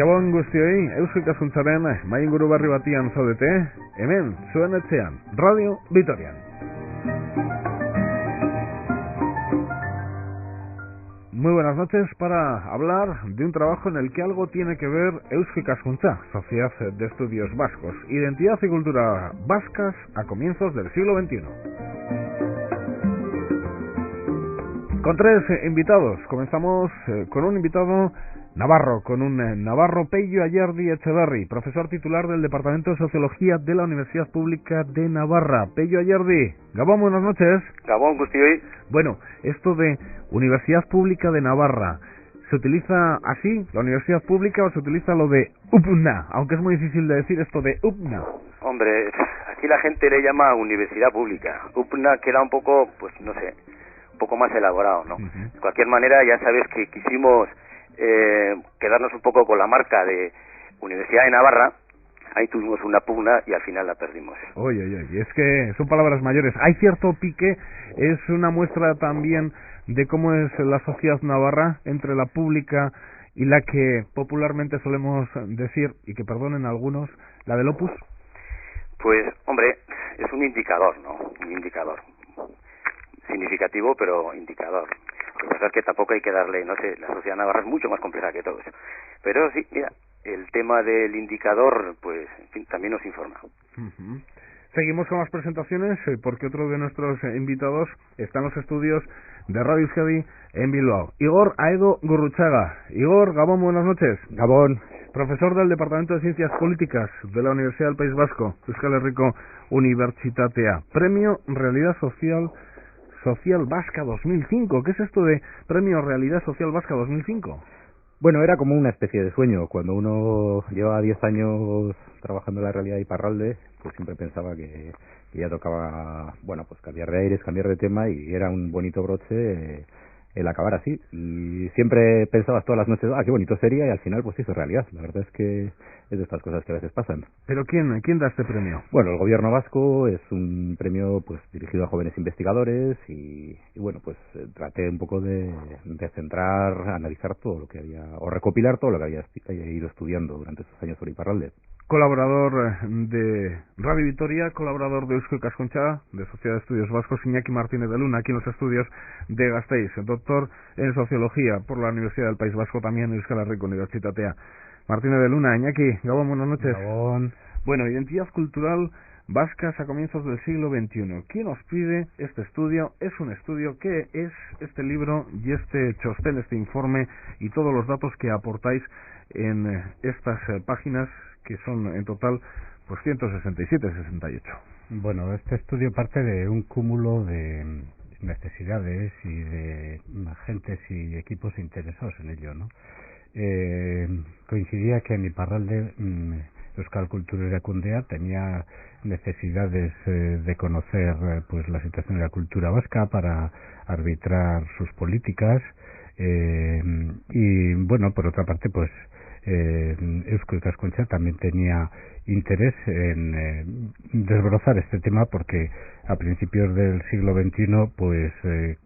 Gabon guztioi, Euskikaskuntzaren mainguru berri batian zaudete, hemen, zuen etxean, Radio Vitorian. Muy buenas noches para hablar de un trabajo en el que algo tiene que ver Euskikaskuntza, Sociedad de Estudios Vascos, Identidad y Cultura Vascas a comienzos del siglo XXI. Con tres invitados, comenzamos con un invitado navarro, Pello Ayerdi Echeverri, profesor titular del Departamento de Sociología de la Universidad Pública de Navarra. Pello Ayerdi, Gabón, buenas noches. Gabón, guztioi. Bueno, esto de Universidad Pública de Navarra, ¿se utiliza así, la Universidad Pública, o se utiliza lo de UPNA? Aunque es muy difícil de decir esto de UPNA. Hombre, aquí la gente le llama Universidad Pública. UPNA queda un poco, pues no sé, un poco más elaborado, ¿no? De cualquier manera, ya sabes que quisimos quedarnos un poco con la marca de Universidad de Navarra. Ahí tuvimos una pugna y al final la perdimos. Oye, es que son palabras mayores. Hay cierto pique, es una muestra también de cómo es la sociedad navarra entre la pública y la que popularmente solemos decir, y que perdonen algunos, la del Opus. Pues, hombre, es un indicador, ¿no? Un indicador. Significativo, pero indicador. Lo que pasa es que tampoco hay que darle, no sé, la sociedad navarra es mucho más compleja que todo eso. Pero sí, mira, el tema del indicador, pues, en fin, también nos informa. Seguimos con las presentaciones, porque otro de nuestros invitados está en los estudios de Radio Euskadi en Bilbao. Igor Aedo Gurruchaga. Igor, Gabón, buenas noches. Gabón. Profesor del Departamento de Ciencias Políticas de la Universidad del País Vasco, Euskal Herriko Unibertsitatea. Premio Realidad Social Vasca 2005. ¿Qué es esto de Premio Realidad Social Vasca 2005? Bueno, era como una especie de sueño. Cuando uno lleva 10 años trabajando en la realidad de Iparralde, pues siempre pensaba que ya tocaba, bueno, pues cambiar de aires, cambiar de tema, y era un bonito broche el acabar así. Y siempre pensabas todas las noches, qué bonito sería, y al final pues se hizo realidad. La verdad es que es de estas cosas que a veces pasan. ¿Pero quién da este premio? Bueno, el gobierno vasco. Es un premio pues dirigido a jóvenes investigadores y bueno, pues traté un poco de centrar, analizar todo lo que había, o recopilar todo lo que había ido estudiando durante estos años sobre Iparralde. Colaborador de Radio Vitoria, colaborador de Euskikaskuntza, de Sociedad de Estudios Vascos, Iñaki Martínez de Luna, aquí en los estudios de Gasteiz, doctor en Sociología por la Universidad del País Vasco, también en Euskal Herriko Unibertsitatea. Martínez de Luna, Iñaki, Gabón, buenas noches. Gabón. Bueno, identidad cultural vascas a comienzos del siglo XXI. ¿Quién os pide este estudio? Es un estudio. ¿Qué es este libro y este chostén, este informe y todos los datos que aportáis en estas páginas, que son en total pues 167-68? Bueno, este estudio parte de un cúmulo de necesidades y de agentes y equipos interesados en ello, ¿no? Coincidía que en Iparralde Euskal Kultura Erakundea tenía necesidades de conocer pues la situación de la cultura vasca para arbitrar sus políticas, y bueno, por otra parte pues Euskikaskuntza también tenía interés en desbrozar este tema, porque a principios del siglo XXI pues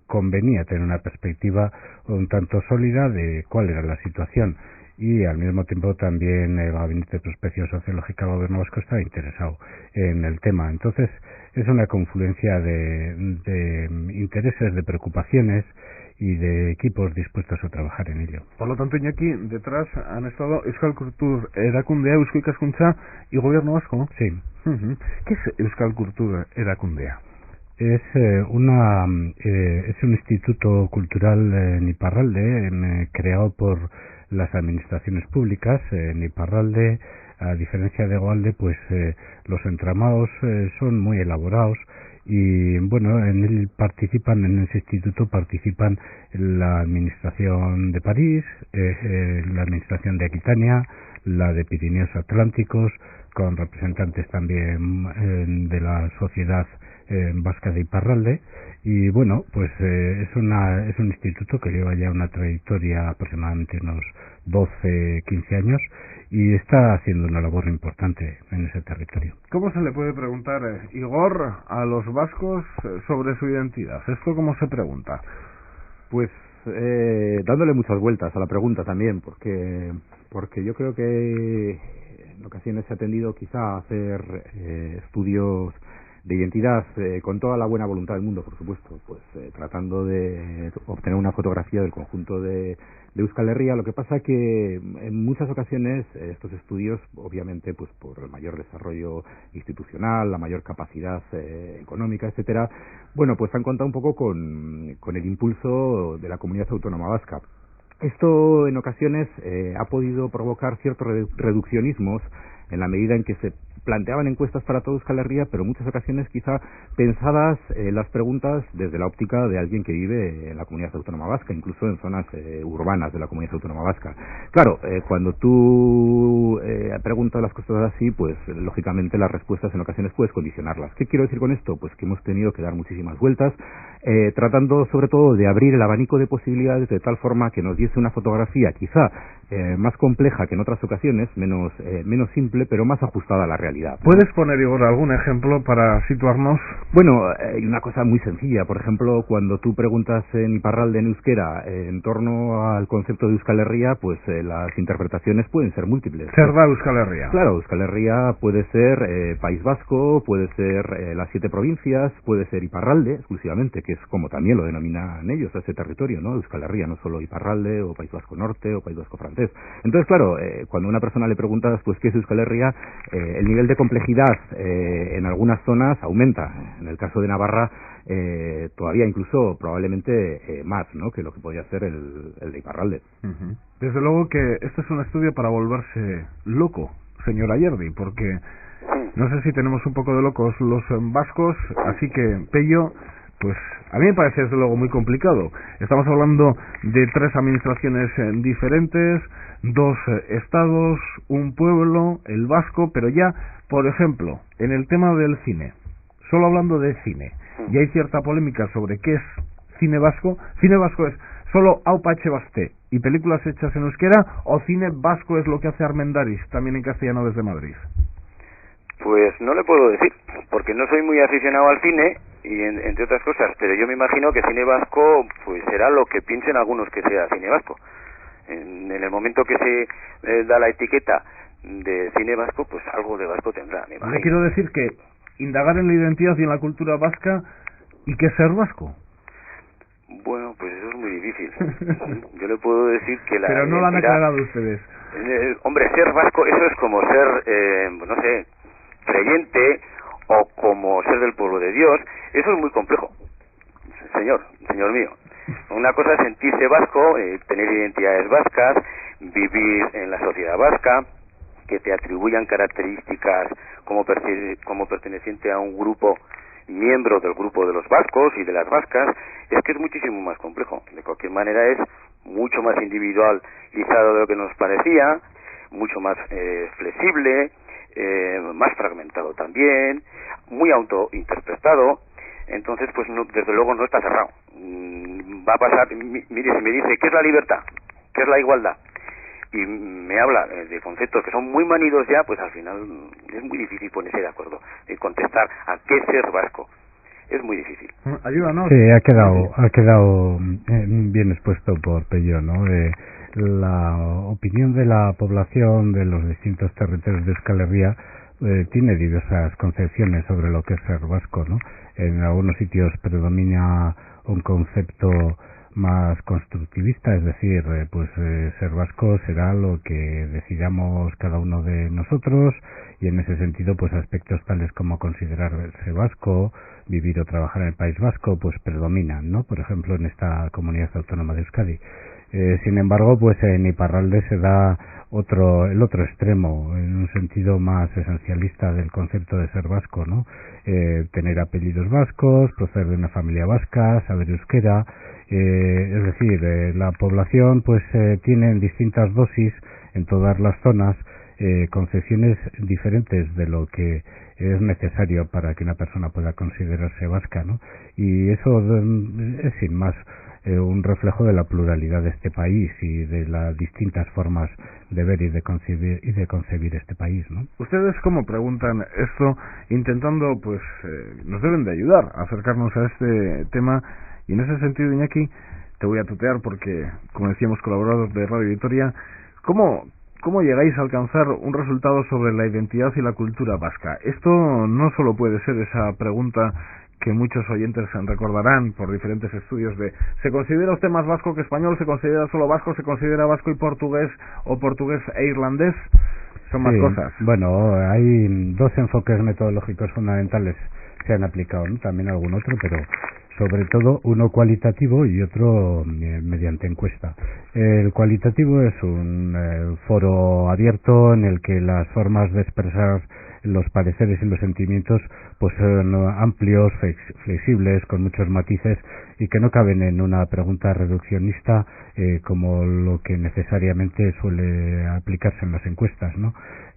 convenía tener una perspectiva un tanto sólida de cuál era la situación, y al mismo tiempo también el Gabinete de Prospección Sociológica del Gobierno Vasco estaba interesado en el tema. Entonces es una confluencia de intereses, de preocupaciones y de equipos dispuestos a trabajar en ello. Por lo tanto, Iñaki, detrás han estado Euskal Kultura Erakundea, Euskikaskuntza y Gobierno Vasco. Sí. ¿Qué es Euskal Kultura Erakundea? Es un instituto cultural en Iparralde, creado por las administraciones públicas en Iparralde. A diferencia de Hegoalde, pues los entramados son muy elaborados. Y bueno, en ese instituto participan la administración de París, la administración de Aquitania, la de Pirineos Atlánticos, con representantes también de la sociedad vasca de Iparralde. Y bueno, pues es un instituto que lleva ya una trayectoria aproximadamente unos 12-15 años, y está haciendo una labor importante en ese territorio. ¿Cómo se le puede preguntar, Igor, a los vascos sobre su identidad? ¿Esto cómo se pregunta? Pues dándole muchas vueltas a la pregunta también, porque yo creo que en ocasiones se ha tendido quizá a hacer estudios de identidad con toda la buena voluntad del mundo, por supuesto, pues tratando de obtener una fotografía del conjunto de Euskal Herria. Lo que pasa que en muchas ocasiones estos estudios, obviamente, pues por el mayor desarrollo institucional, la mayor capacidad económica, etcétera, bueno, pues han contado un poco con el impulso de la comunidad autónoma vasca. Esto en ocasiones ha podido provocar ciertos reduccionismos en la medida en que se planteaban encuestas para toda Euskal Herria, pero en muchas ocasiones quizá pensadas las preguntas desde la óptica de alguien que vive en la comunidad autónoma vasca, incluso en zonas urbanas de la comunidad autónoma vasca. Claro, cuando tú preguntas las cosas así, pues lógicamente las respuestas en ocasiones puedes condicionarlas. ¿Qué quiero decir con esto? Pues que hemos tenido que dar muchísimas vueltas, tratando sobre todo de abrir el abanico de posibilidades de tal forma que nos diese una fotografía quizá más compleja que en otras ocasiones, menos simple, pero más ajustada a la realidad. ¿Puedes poner, Igor, algún ejemplo para situarnos? Bueno, hay una cosa muy sencilla. Por ejemplo, cuando tú preguntas en Iparralde, en euskera, en torno al concepto de Euskal Herria, pues las interpretaciones pueden ser múltiples. Zer da Euskal Herria? Claro, Euskal Herria puede ser País Vasco, puede ser las 7 provincias, puede ser Iparralde, exclusivamente, que es como también lo denominan ellos, ese territorio, ¿no? Euskal Herria, no solo Iparralde, o País Vasco Norte, o País Vasco Francés. Entonces, claro, cuando a una persona le preguntas, pues, ¿qué es Euskal Herria?, el nivel de complejidad en algunas zonas aumenta. En el caso de Navarra, todavía incluso probablemente más, ¿no?, que lo que podría ser el de Iparralde. Uh-huh. Desde luego que este es un estudio para volverse loco, señor Ayerdi, porque no sé si tenemos un poco de locos los vascos, así que, Pello, pues a mí me parece desde luego muy complicado. Estamos hablando de 3 administraciones diferentes, 2 estados, un pueblo, el vasco, pero ya, por ejemplo, en el tema del cine, solo hablando de cine, y hay cierta polémica sobre qué es cine vasco. Cine vasco es solo Aupa Etxebaste y películas hechas en euskera, o cine vasco es lo que hace Armendáriz, también en castellano desde Madrid. Pues no le puedo decir, porque no soy muy aficionado al cine, y entre otras cosas, pero yo me imagino que cine vasco pues será lo que piensen algunos que sea cine vasco. En el momento que se da la etiqueta de cine vasco, pues algo de vasco tendrá, me imagino. Le quiero decir que indagar en la identidad y en la cultura vasca, ¿y qué es ser vasco? Bueno, pues eso es muy difícil. Yo le puedo decir que la Pero no lo han aclarado ustedes. Hombre, ser vasco, eso es como ser, no sé, creyente, o como ser del pueblo de Dios. Eso es muy complejo, señor mío. Una cosa es sentirse vasco, tener identidades vascas, vivir en la sociedad vasca, que te atribuyan características como perteneciente a un grupo, miembro del grupo de los vascos y de las vascas. Es que es muchísimo más complejo. De cualquier manera es mucho más individualizado de lo que nos parecía, mucho más flexible, más fragmentado también, muy autointerpretado. Entonces, pues no, desde luego no está cerrado. Va a pasar, mire, si me dice ¿qué es la libertad?, ¿qué es la igualdad?, y me habla de conceptos que son muy manidos ya, pues al final es muy difícil ponerse de acuerdo y contestar a qué ser vasco. Es muy difícil. Ayúdanos. Sí, ha quedado bien expuesto por Pello, ¿no? La opinión de la población de los distintos territorios de Euskal Herria tiene diversas concepciones sobre lo que es ser vasco, ¿no? En algunos sitios predomina un concepto más constructivista, es decir, ser vasco será lo que decidamos cada uno de nosotros, y en ese sentido pues aspectos tales como considerarse vasco, vivir o trabajar en el País Vasco, pues predominan, ¿no? Por ejemplo, en esta comunidad autónoma de Euskadi. Sin embargo, pues en Iparralde se da el otro extremo, en un sentido más esencialista del concepto de ser vasco, ¿no? Tener apellidos vascos, proceder de una familia vasca, saber euskera, es decir, la población pues tiene en distintas dosis en todas las zonas concepciones diferentes de lo que es necesario para que una persona pueda considerarse vasca, ¿no? Y eso es sin más un reflejo de la pluralidad de este país y de las distintas formas de ver y de concebir este país, ¿no? Ustedes, como preguntan esto, intentando, pues, nos deben de ayudar a acercarnos a este tema, y en ese sentido, Iñaki, te voy a tutear porque, como decíamos, colaboradores de Radio Vitoria, ¿cómo llegáis a alcanzar un resultado sobre la identidad y la cultura vasca? Esto no solo puede ser esa pregunta que muchos oyentes recordarán por diferentes estudios de ¿se considera usted más vasco que español? ¿Se considera solo vasco? ¿Se considera vasco y portugués o portugués e irlandés? Son más cosas. Bueno, hay dos enfoques metodológicos fundamentales que se han aplicado, ¿no? También algún otro, pero sobre todo uno cualitativo y otro mediante encuesta. El cualitativo es un foro abierto en el que las formas de expresar los pareceres y los sentimientos pues son amplios, flexibles, con muchos matices y que no caben en una pregunta reduccionista como lo que necesariamente suele aplicarse en las encuestas, ¿no?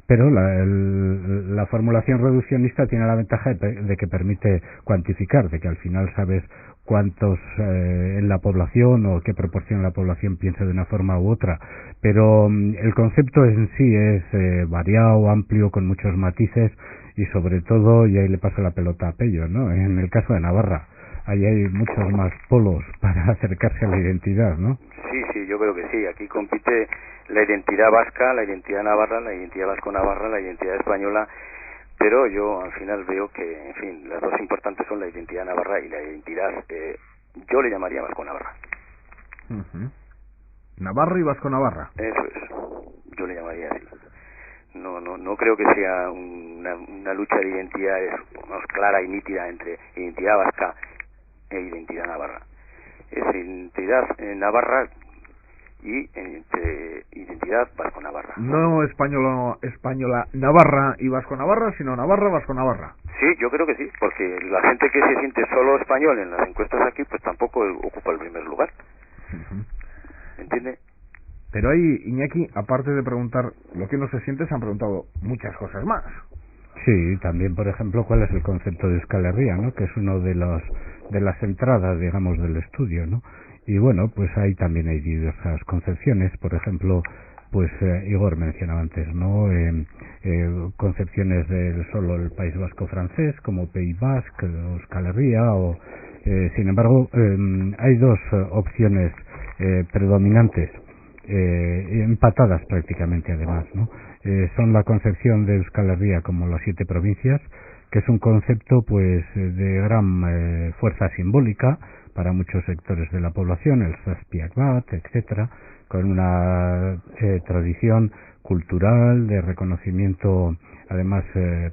Pero la formulación reduccionista tiene la ventaja de que permite cuantificar, de que al final sabes cuántos en la población o qué proporción de la población piensa de una forma u otra. Pero el concepto en sí es variado, amplio, con muchos matices y sobre todo, y ahí le paso la pelota a Pello, ¿no? En el caso de Navarra, ahí hay muchos más polos para acercarse a la identidad, ¿no? Sí, yo creo que sí. Aquí compite la identidad vasca, la identidad navarra, la identidad vasco-navarra, la identidad española, pero yo al final veo que, en fin, las dos importantes son la identidad navarra y la identidad, yo le llamaría vasco-navarra. Navarra y vasco-navarra. Eso es, yo le llamaría así. No creo que sea una lucha de identidades más clara y nítida entre identidad vasca e identidad navarra. Es identidad navarra y identidad vasco-navarra. No española navarra y vasco-navarra, sino navarra vasco-navarra. Sí, yo creo que sí, porque la gente que se siente solo español en las encuestas aquí, pues tampoco ocupa el primer lugar. ¿Entiende? Pero ahí, Iñaki, aparte de preguntar lo que uno se siente, se han preguntado muchas cosas más. Sí, también, por ejemplo, cuál es el concepto de Euskal Herria, ¿no? Que es uno de las entradas, digamos, del estudio, ¿no? Y bueno, pues ahí también hay diversas concepciones, por ejemplo, pues Igor mencionaba antes, ¿no? Concepciones de solo el País Vasco francés, como Pays Basque, Euskal Herria, o sin embargo, hay dos opciones predominantes, empatadas prácticamente además, ¿no? Son la concepción de Euskal Herria como las 7 provincias, que es un concepto pues de gran fuerza simbólica para muchos sectores de la población, el Zazpiak Bat, etcétera, con una tradición cultural de reconocimiento además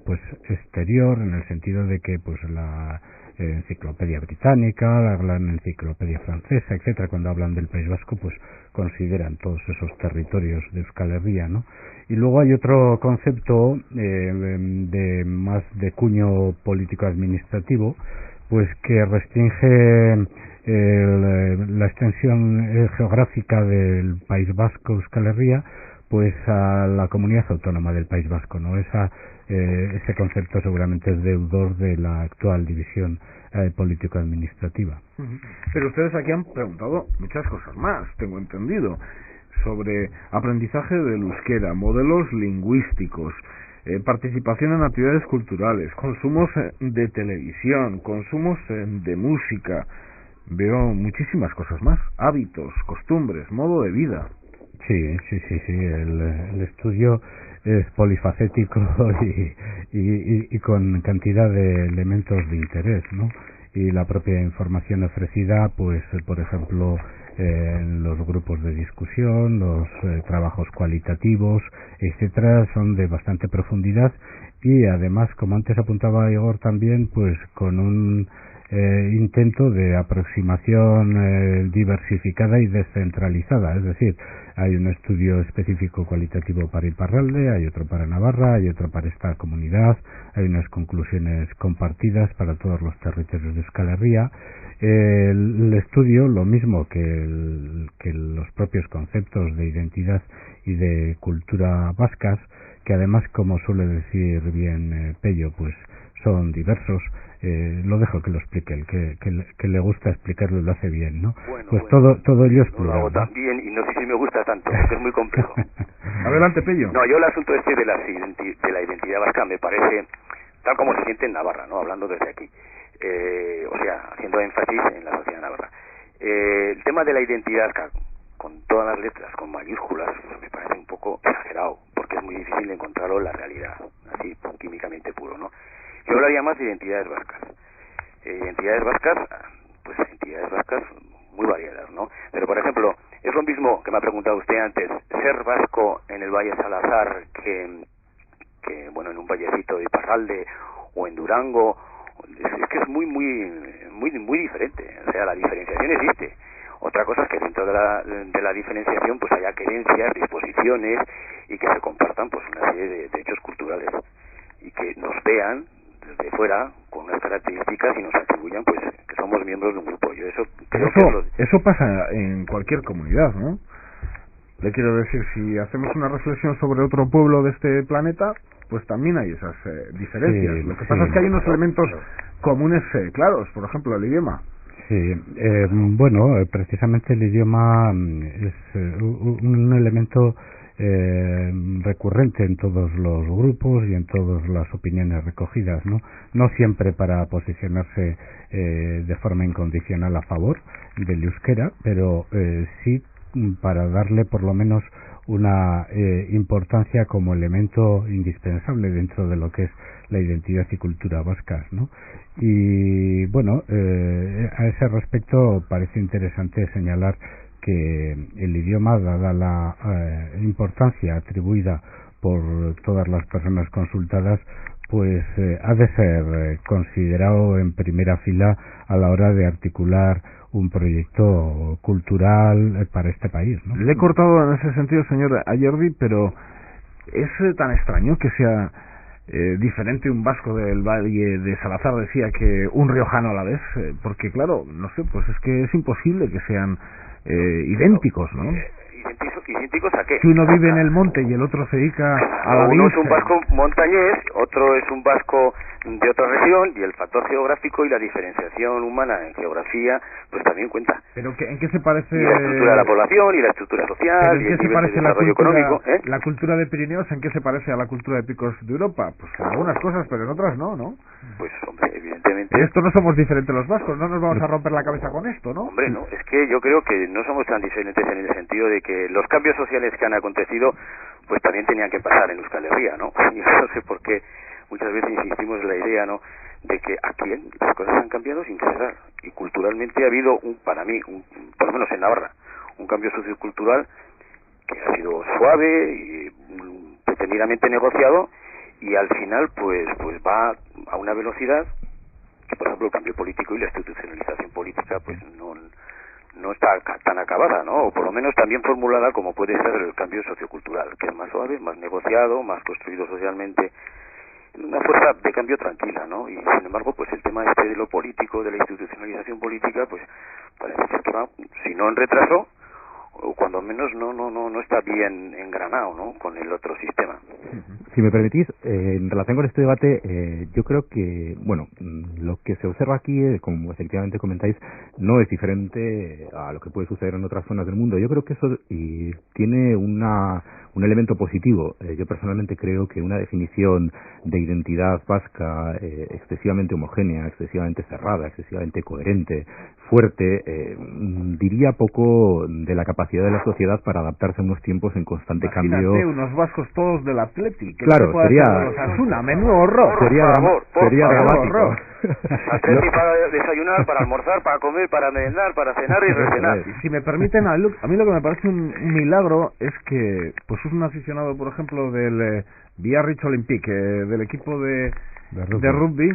pues exterior, en el sentido de que pues la enciclopedia británica, la gran enciclopedia francesa, etcétera, cuando hablan del País Vasco pues consideran todos esos territorios de Euskal Herria, ¿no? Y luego hay otro concepto de más de cuño político administrativo, pues que restringe la extensión geográfica del País Vasco, Euskal Herria, pues a la comunidad autónoma del País Vasco, ¿no? Ese concepto seguramente es deudor de la actual división político-administrativa. Pero ustedes aquí han preguntado muchas cosas más, tengo entendido, sobre aprendizaje del euskera, modelos lingüísticos, participación en actividades culturales, consumos de televisión, consumos de música. Veo muchísimas cosas más, hábitos, costumbres, modo de vida. Sí, el estudio es polifacético y con cantidad de elementos de interés, ¿no? Y la propia información ofrecida, pues, por ejemplo, en los grupos de discusión, los trabajos cualitativos, etcétera, son de bastante profundidad y además, como antes apuntaba Igor también, pues con un intento de aproximación diversificada y descentralizada, es decir, hay un estudio específico cualitativo para Iparralde, hay otro para Navarra, hay otro para esta comunidad, hay unas conclusiones compartidas para todos los territorios de Euskal Herria. El estudio, lo mismo que los propios conceptos de identidad y de cultura vascas, que además, como suele decir bien Pello, pues son diversos. Lo dejo que lo explique, el que le gusta explicarlo y lo hace bien, ¿no? Bueno, todo ello es plural. Lo hago también y no sé si me gusta tanto, porque es muy complejo. Adelante, Pello. No, yo el asunto de la identidad vasca me parece tal como se siente en Navarra, ¿no? Hablando desde aquí. O sea, haciendo énfasis en la sociedad navarra. El tema de la identidad, con todas las letras, con mayúsculas, pues me parece un poco exagerado, porque es muy difícil encontrarlo en la realidad, así químicamente puro, ¿no? Yo hablaría más de identidades vascas. Identidades vascas muy variadas, ¿no? Pero, por ejemplo, es lo mismo que me ha preguntado usted antes, ser vasco en el Valle Salazar que bueno, en un vallecito de Iparralde o en Durango, es que es muy diferente. O sea, la diferenciación existe. Otra cosa es que dentro de la diferenciación pues haya creencias, disposiciones y que se compartan pues una serie de hechos culturales y que nos vean desde fuera con unas características y nos atribuyan pues que somos miembros de un grupo. Yo eso creo que eso pasa en cualquier comunidad, ¿no? Le quiero decir, si hacemos una reflexión sobre otro pueblo de este planeta, pues también hay esas diferencias. Sí, lo que pasa es que hay unos elementos comunes claros, por ejemplo, el idioma. Sí, bueno, precisamente el idioma es un elemento recurrente en todos los grupos y en todas las opiniones recogidas, no siempre para posicionarse de forma incondicional a favor del euskera, pero sí para darle por lo menos una importancia como elemento indispensable dentro de lo que es la identidad y cultura vascas, ¿no? Y bueno, a ese respecto parece interesante señalar que el idioma, dada la importancia atribuida por todas las personas consultadas, pues ha de ser considerado en primera fila a la hora de articular un proyecto cultural para este país, ¿no? Le he cortado en ese sentido, señor Ayerdi, pero es tan extraño que sea diferente un vasco del Valle de Salazar, decía, que un riojano a la vez, porque claro, no sé, pues es que es imposible que sean idénticos, ¿no? ¿Idénticos a qué? Si uno vive en el monte y el otro se dedica a la uno es un vasco montañés, otro es un vasco de otra región, y el factor geográfico y la diferenciación humana en geografía pues también cuenta. ¿Pero en qué se parece? Y la estructura de la población y la estructura social y el nivel de desarrollo económico. ¿La cultura de Pirineos en qué se parece a la cultura de picos de Europa? Pues en algunas cosas, pero en otras no, ¿no? Pues hombre, evidentemente. Esto no somos diferentes los vascos, no nos vamos a romper la cabeza con esto, ¿no? Hombre, no, es que yo creo que no somos tan diferentes en el sentido de que los cambios sociales que han acontecido pues también tenían que pasar en Euskal Herria, ¿no? Yo no sé por qué muchas veces insistimos en la idea, ¿no?, de que aquí las cosas han cambiado sin cesar, y culturalmente ha habido para mí, por lo menos en Navarra, un cambio sociocultural que ha sido suave y pretendidamente negociado, y al final pues va a una velocidad que, por ejemplo, el cambio político y la institucionalización política pues no está tan acabada, ¿no? O por lo menos también formulada como puede ser el cambio sociocultural, que es más suave, más negociado, más construido socialmente, una fuerza de cambio tranquila, ¿no? Y sin embargo, pues el tema de lo político, de la institucionalización política, pues parece ser que va, si no en retraso, o cuando menos no está bien engranado, ¿no?, con el otro sistema. Si me permitís, en relación con este debate, yo creo que, bueno, lo que se observa aquí, como efectivamente comentáis, no es diferente a lo que puede suceder en otras zonas del mundo. Yo creo que eso tiene un elemento positivo. Yo personalmente creo que una definición de identidad vasca excesivamente homogénea, excesivamente cerrada, excesivamente coherente, fuerte, diría poco de la capacidad de la sociedad para adaptarse a unos tiempos en constante cambio. Unos vascos todos del Athletic. Claro, sería una menudo horror. Sería dramático. Athletic para desayunar, para almorzar, para comer, para merendar, para cenar y recenar. Si me permiten, a mí lo que me parece un milagro es que pues un aficionado, por ejemplo, del Biarritz Olympique, del equipo de rugby,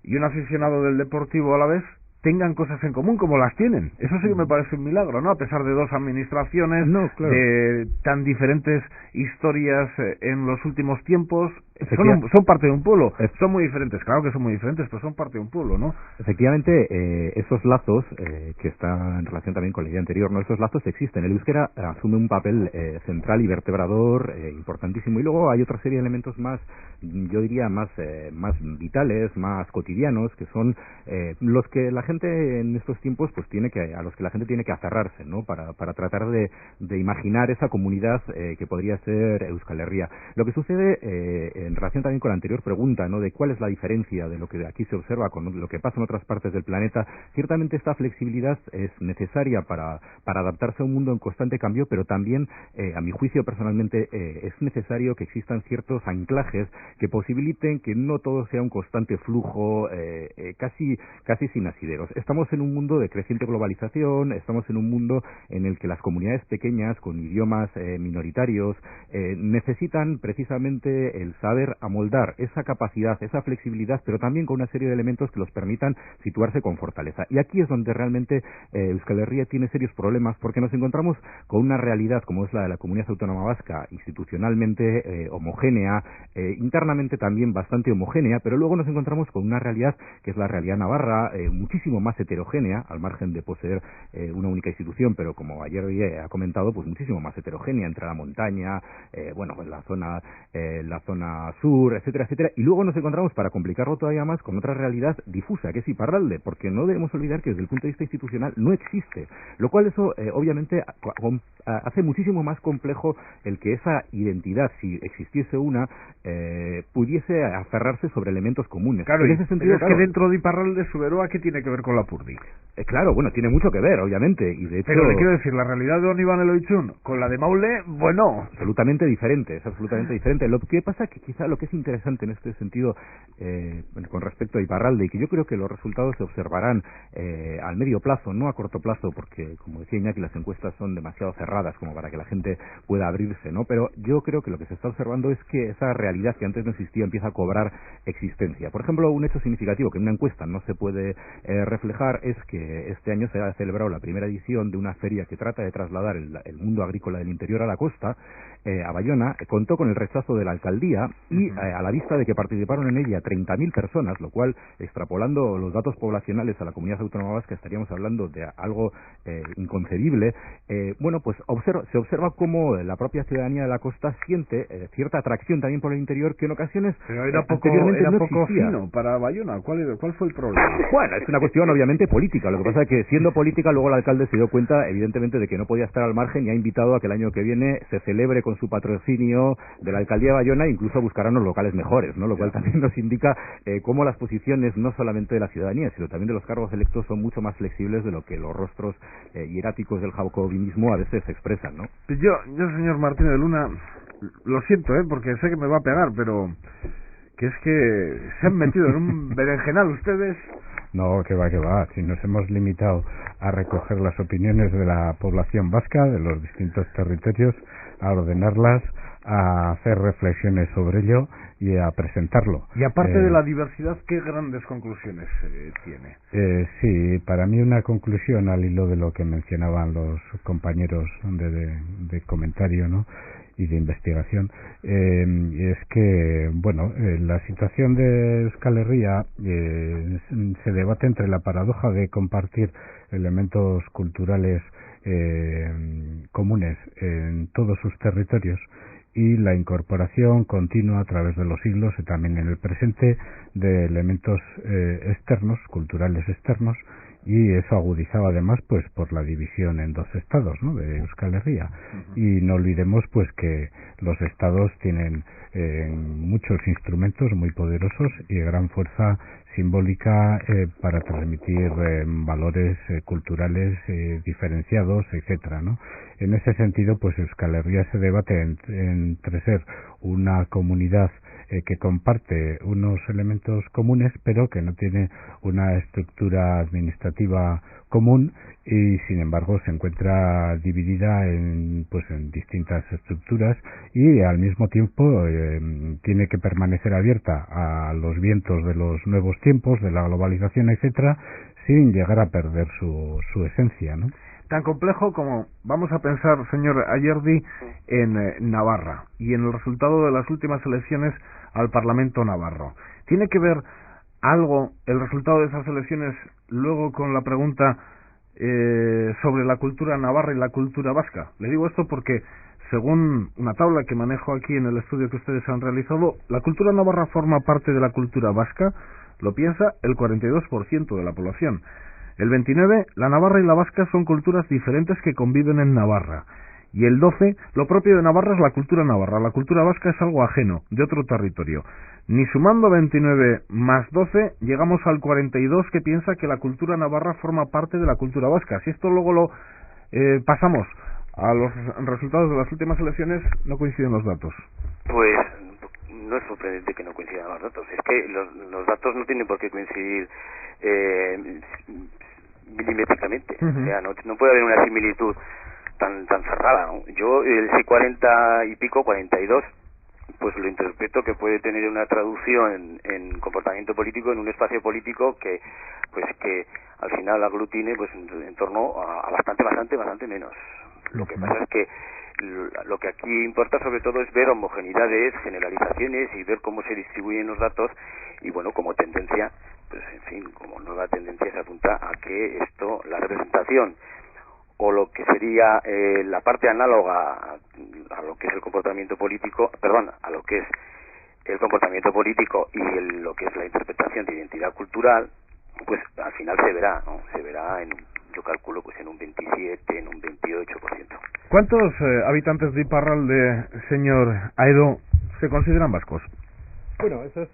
y un aficionado del Deportivo Alavés tengan cosas en común como las tienen. Eso sí que me parece un milagro, ¿no? A pesar de dos administraciones, de tan diferentes historias en los últimos tiempos, son parte de un pueblo. Son muy diferentes, claro que son muy diferentes, pero son parte de un pueblo, ¿no? Efectivamente, esos lazos, que están en relación también con la idea anterior, ¿no? Esos lazos existen. El euskera asume un papel central y vertebrador importantísimo. Y luego hay otra serie de elementos más, yo diría, más vitales, más cotidianos, que son los que la gente en estos tiempos pues a los que la gente tiene que aferrarse, ¿no?, para tratar de imaginar esa comunidad que podría ser Euskal Herria. Lo que sucede en relación también con la anterior pregunta, ¿no?, de cuál es la diferencia de lo que aquí se observa con lo que pasa en otras partes del planeta, ciertamente esta flexibilidad es necesaria para adaptarse a un mundo en constante cambio, pero también, a mi juicio personalmente, es necesario que existan ciertos anclajes que posibiliten que no todo sea un constante flujo casi sin asideros. Estamos en un mundo de creciente globalización, estamos en un mundo en el que las comunidades pequeñas con idiomas minoritarios necesitan precisamente el saber amoldar esa capacidad, esa flexibilidad, pero también con una serie de elementos que los permitan situarse con fortaleza. Y aquí es donde realmente Euskal Herria tiene serios problemas, porque nos encontramos con una realidad como es la de la Comunidad Autónoma Vasca, institucionalmente homogénea, internamente también bastante homogénea, pero luego nos encontramos con una realidad que es la realidad navarra, muchísimo más heterogénea, al margen de poseer una única institución, pero como ayer ha comentado, pues muchísimo más heterogénea entre la montaña, la zona sur, etcétera, etcétera. Y luego nos encontramos, para complicarlo todavía más, con otra realidad difusa, que es Iparralde, porque no debemos olvidar que desde el punto de vista institucional no existe, lo cual eso obviamente hace muchísimo más complejo el que esa identidad, si existiese una, pudiese aferrarse sobre elementos comunes. Claro, en ese sentido, es que dentro de Iparralde, Zuberoa, ¿qué tiene que ver con Lapurdi? Claro, bueno, tiene mucho que ver, obviamente, y de hecho... Pero le quiero decir, la realidad de Oniban Eloitzun con la de Maule, bueno... Absolutamente diferente, es absolutamente diferente. Lo que pasa que quizá lo que es interesante en este sentido, con respecto a Iparralde, y que yo creo que los resultados se observarán al medio plazo, no a corto plazo, porque, como decía Iñaki, las encuestas son demasiado cerradas como para que la gente pueda abrirse, ¿no? Pero yo creo que lo que se está observando es que esa realidad que antes no existía empieza a cobrar existencia. Por ejemplo, un hecho significativo que en una encuesta no se puede reflejar es que este año se ha celebrado la primera edición de una feria que trata de trasladar el mundo agrícola del interior a la costa, a Bayona. Contó con el rechazo de la alcaldía y a la vista de que participaron en ella 30.000 personas, lo cual, extrapolando los datos poblacionales a la Comunidad Autónoma Vasca, estaríamos hablando de algo inconcebible. Bueno, pues se observa cómo la propia ciudadanía de la costa siente cierta atracción también por el interior, que en ocasiones anteriormente no existía. Fino para Bayona. ¿Cuál fue el problema? Bueno, es una cuestión obviamente política. Lo que pasa es que, siendo política, luego el alcalde se dio cuenta, evidentemente, de que no podía estar al margen y ha invitado a que el año que viene se celebre con su patrocinio de la alcaldía de Bayona, e incluso buscarán los locales mejores, ¿no? Lo cual también nos indica cómo las posiciones, no solamente de la ciudadanía, sino también de los cargos electos, son mucho más flexibles de lo que los rostros hieráticos del jacobinismo a veces expresan, ¿no? Yo, señor Martínez de Luna, lo siento, porque sé que me va a pegar, pero que es que se han metido en un berenjenal ustedes. No, que va. Si nos hemos limitado a recoger las opiniones de la población vasca, de los distintos territorios, a ordenarlas, a hacer reflexiones sobre ello y a presentarlo. Y aparte de la diversidad, ¿qué grandes conclusiones tiene? Sí, para mí una conclusión, al hilo de lo que mencionaban los compañeros de comentario, ¿no?, y de investigación, es que, bueno, la situación de Euskal Herria se debate entre la paradoja de compartir elementos culturales comunes en todos sus territorios y la incorporación continua a través de los siglos y también en el presente de elementos externos, culturales externos, y eso agudizaba además pues por la división en dos estados, ¿no?, de Euskal Herria. Y no olvidemos pues que los estados tienen muchos instrumentos muy poderosos y de gran fuerza simbólica para transmitir valores culturales diferenciados, etcétera, ¿no? En ese sentido, pues Euskal Herria se debate entre ser una comunidad que comparte unos elementos comunes, pero que no tiene una estructura administrativa común, y sin embargo se encuentra dividida en distintas estructuras, y al mismo tiempo tiene que permanecer abierta a los vientos de los nuevos tiempos, de la globalización, etcétera, sin llegar a perder su esencia, ¿no? Tan complejo como, vamos a pensar, señor Ayerdi, en Navarra y en el resultado de las últimas elecciones al Parlamento navarro. ¿Tiene que ver algo el resultado de esas elecciones luego con la pregunta sobre la cultura navarra y la cultura vasca? Le digo esto porque, según una tabla que manejo aquí en el estudio que ustedes han realizado, la cultura navarra forma parte de la cultura vasca, lo piensa el 42% de la población. El 29%, la navarra y la vasca son culturas diferentes que conviven en Navarra. Y el 12, lo propio de Navarra es la cultura navarra. La cultura vasca es algo ajeno, de otro territorio. Ni sumando 29 más 12, llegamos al 42 que piensa que la cultura navarra forma parte de la cultura vasca. Si esto luego lo pasamos a los resultados de las últimas elecciones, no coinciden los datos. Pues no es sorprendente que no coincidan los datos. Es que los datos no tienen por qué coincidir milimétricamente. O sea, no puede haber una similitud tan cerrada, ¿no? Yo el sí 40 y pico, 42, pues lo interpreto que puede tener una traducción en comportamiento político en un espacio político que al final aglutine pues en torno a bastante menos. Lo que pasa es que lo que aquí importa sobre todo es ver homogeneidades, generalizaciones y ver cómo se distribuyen los datos y bueno, como tendencia, pues en fin, como nueva tendencia se apunta a que la representación o lo que sería la parte análoga a lo que es el comportamiento político, a lo que es el comportamiento político y lo que es la interpretación de identidad cultural, pues al final se verá, ¿no? Se verá yo calculo pues en un 27, en un 28%. ¿Cuántos habitantes de Iparralde, señor Aedo, se consideran vascos? Bueno, eso es...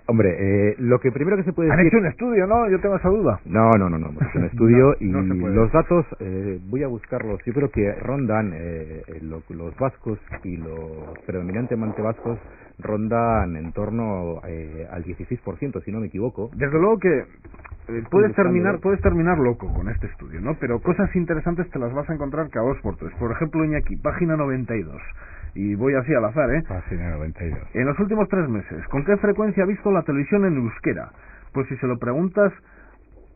Hombre, lo que primero que se puede decir... ¿Han hecho un estudio, no? Yo tengo esa duda. No, hemos hecho un estudio y no se puede. Los datos, voy a buscarlos, yo creo que rondan, los vascos y los predominantemente vascos rondan en torno al 16%, si no me equivoco. Desde luego que puedes terminar loco con este estudio, ¿no? Pero cosas interesantes te las vas a encontrar cada 2 por 3. Por ejemplo, Iñaki, página 92. Y voy así al azar, Página 92. En los últimos 3 meses, ¿con qué frecuencia ha visto la televisión en euskera? Pues si se lo preguntas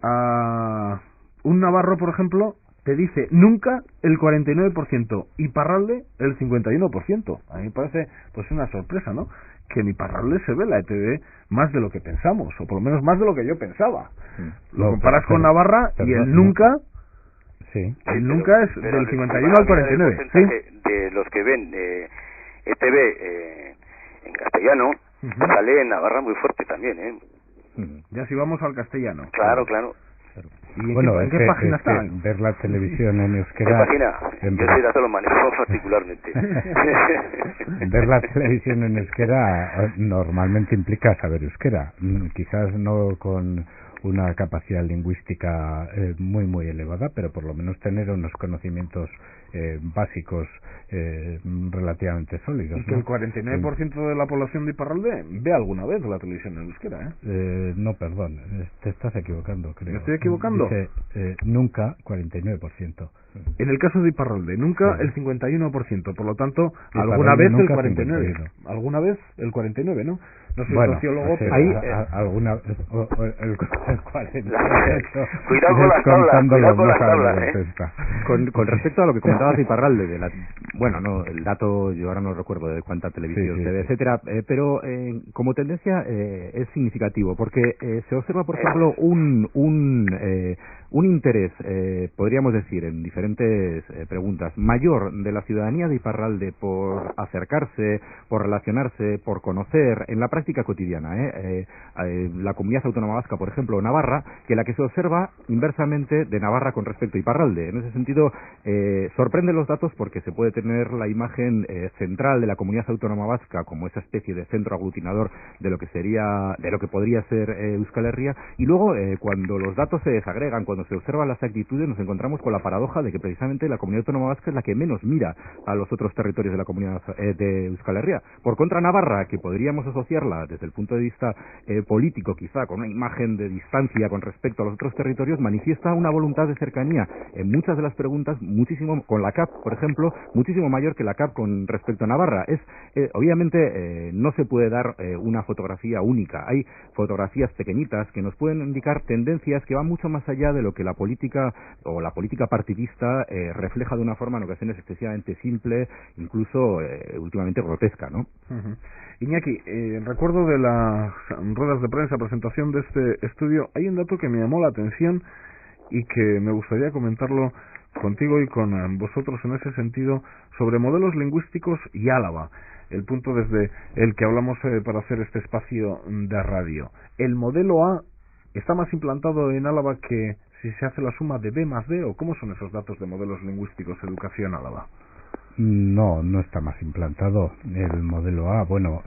a un navarro, por ejemplo, te dice nunca el 49%, Iparralde el 51%. A mí me parece pues una sorpresa, ¿no? Que en Iparralde se ve la ETV más de lo que pensamos, o por lo menos más de lo que yo pensaba. Lo comparas con Navarra y el nunca... Sí. El nunca es del 51 al 49. ¿Sí? De los que ven ETV en castellano, sale en Navarra muy fuerte también, Ya si vamos al castellano. Claro. ¿Y en qué página está? Ver la televisión en euskera... ¿Qué página? Yo sí lo manejo particularmente. Ver la televisión en euskera normalmente implica saber euskera. Quizás no con una capacidad lingüística muy elevada, pero por lo menos tener unos conocimientos básicos relativamente sólidos. Y que el 49% de la población de Iparralde ve alguna vez la televisión en euskera, no, perdón, te estás equivocando, creo. ¿Me estoy equivocando? Dice, nunca 49%. En el caso de Iparralde, nunca el 51%, por lo tanto, Iparralde alguna vez el 49. 49. Alguna vez el 49, ¿no? No soy bueno, sociólogo, pero... alguna el 48. Cuidado con las tablas, Con respecto a lo que comentabas de Iparralde, el dato yo ahora no recuerdo de cuánta televisión se ve, etcétera, pero como tendencia es significativo, porque se observa, por ejemplo, un interés, podríamos decir, en diferentes preguntas, mayor de la ciudadanía de Iparralde por acercarse, por relacionarse, por conocer en la práctica cotidiana la comunidad autónoma vasca, por ejemplo, o Navarra, que la que se observa inversamente de Navarra con respecto a Iparralde. En ese sentido, sorprenden los datos porque se puede tener la imagen central de la comunidad autónoma vasca como esa especie de centro aglutinador de lo que podría ser Euskal Herria, y luego cuando los datos se desagregan, cuando se observan las actitudes, nos encontramos con la paradoja de que precisamente la comunidad autónoma vasca es la que menos mira a los otros territorios de la comunidad de Euskal Herria. Por contra, Navarra, que podríamos asociarla desde el punto de vista político, quizá con una imagen de distancia con respecto a los otros territorios, manifiesta una voluntad de cercanía en muchas de las preguntas, muchísimo con la CAP, por ejemplo, muchísimo mayor que la CAP con respecto a Navarra. Obviamente no se puede dar una fotografía única. Hay fotografías pequeñitas que nos pueden indicar tendencias que van mucho más allá de lo que la política o la política partidista refleja de una forma en ocasiones excesivamente simple, incluso últimamente grotesca, ¿no? Iñaki, recuerdo de las ruedas de prensa, presentación de este estudio, hay un dato que me llamó la atención y que me gustaría comentarlo contigo y con vosotros en ese sentido, sobre modelos lingüísticos y Álava, el punto desde el que hablamos para hacer este espacio de radio. El modelo A está más implantado en Álava que si se hace la suma de B más D, o cómo son esos datos de modelos lingüísticos Educación Álava. No, no está más implantado el modelo A. Bueno,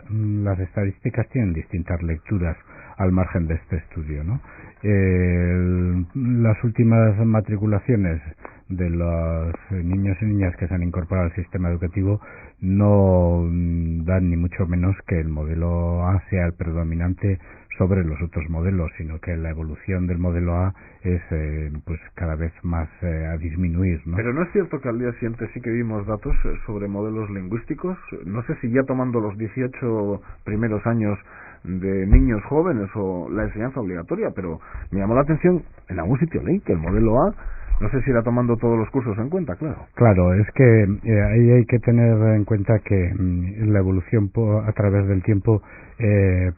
las estadísticas tienen distintas lecturas al margen de este estudio, ¿no? Las últimas matriculaciones de los niños y niñas que se han incorporado al sistema educativo no dan ni mucho menos que el modelo A sea el predominante sobre los otros modelos, sino que la evolución del modelo A es pues cada vez más a disminuir, ¿no? Pero ¿no es cierto que al día siguiente sí que vimos datos sobre modelos lingüísticos? No sé si ya tomando los 18 primeros años de niños jóvenes o la enseñanza obligatoria, pero me llamó la atención, en algún sitio leí que el modelo A, no sé si era tomando todos los cursos en cuenta, claro. Claro, es que ahí hay que tener en cuenta que la evolución a través del tiempo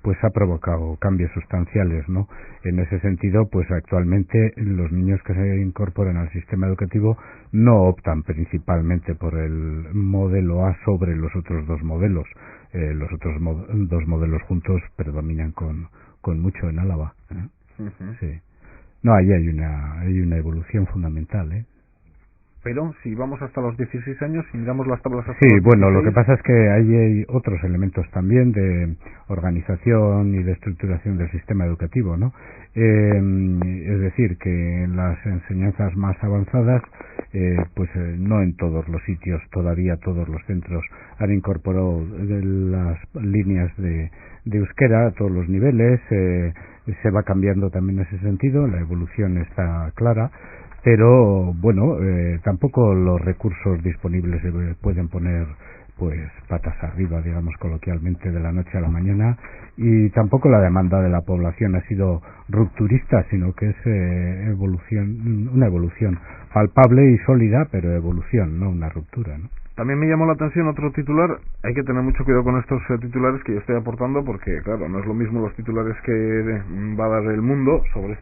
pues ha provocado cambios sustanciales, ¿no? En ese sentido, pues actualmente los niños que se incorporan al sistema educativo no optan principalmente por el modelo A sobre los otros dos modelos. Los otros dos modelos juntos predominan con mucho en Álava. Sí. No, ahí hay una evolución fundamental, Pero si vamos hasta los 16 años y miramos las tablas hasta sí, los 16... bueno, lo que pasa es que ahí hay otros elementos también de organización y de estructuración del sistema educativo, ¿no? Es decir, que en las enseñanzas más avanzadas, no en todos los sitios, todavía todos los centros han incorporado las líneas de euskera a todos los niveles, se va cambiando también en ese sentido, la evolución está clara, pero bueno, tampoco los recursos disponibles se pueden poner pues patas arriba, digamos coloquialmente, de la noche a la mañana, y tampoco la demanda de la población ha sido rupturista, sino que es una evolución palpable y sólida, pero evolución, no una ruptura, ¿no? También me llamó la atención otro titular. Hay que tener mucho cuidado con estos titulares que yo estoy aportando, porque claro, no es lo mismo los titulares que va a dar El Mundo sobre